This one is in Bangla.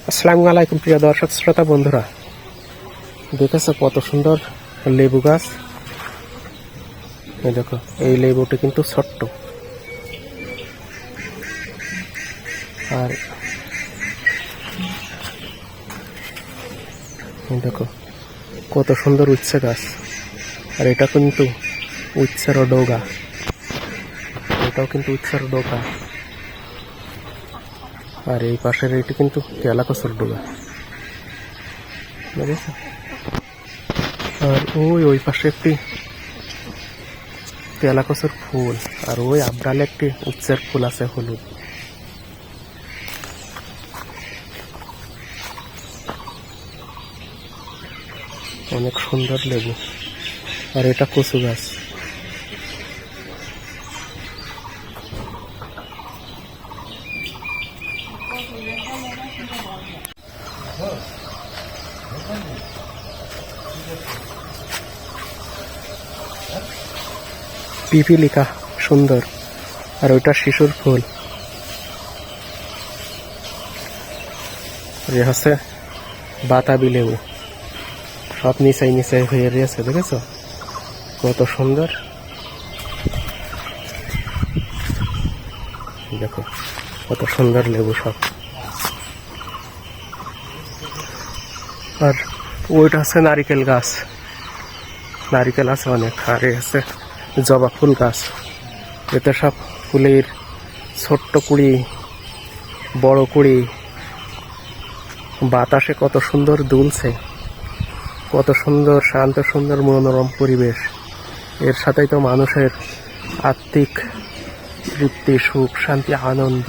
আসসালামু আলাইকুম প্রিয় দর্শক শ্রোতা বন্ধুরা, দেখেছো কত সুন্দর লেবু গাছ। এই দেখো, এই লেবুটি কিন্তু ছোট্ট, আর দেখো কত সুন্দর উচ্ছে গাছ। আর এটা কিন্তু উচ্ছের ডোগা, এটাও কিন্তু উচ্ছের ডোগা। আর এই পাশের এটি কিন্তু কেলা কচুর ডোগা, বুঝেছো? আর ওই পাশে একটি কেলা কচুর ফুল, আর ওই আবডালে একটি উচ্ছের ফুল আছে হলুদ। অনেক সুন্দর লেবু। আর এটা কচু গাছ। পিপিলিকা সুন্দর, আর ওইটা শিশুর ফুল। এ হচ্ছে বাতাবি লেবু, সব নিচাই নিচাই হয়ে রয়েছে, দেখেছো কত সুন্দর। দেখো কত সুন্দর লেবু সব। আর ওইটা হচ্ছে নারিকেল গাছ, নারিকেল আছে অনেক। আর এ হচ্ছে জবা ফুল গাছ, এতে সব ফুলের ছোট্ট কুড়ি, বড় কুড়ি। বাতাসে কত সুন্দর দুলছে, কত সুন্দর শান্ত সুন্দর মনোরম পরিবেশ। এর সাথেই তো মানুষের আত্মিক তৃপ্তি, সুখ, শান্তি, আনন্দ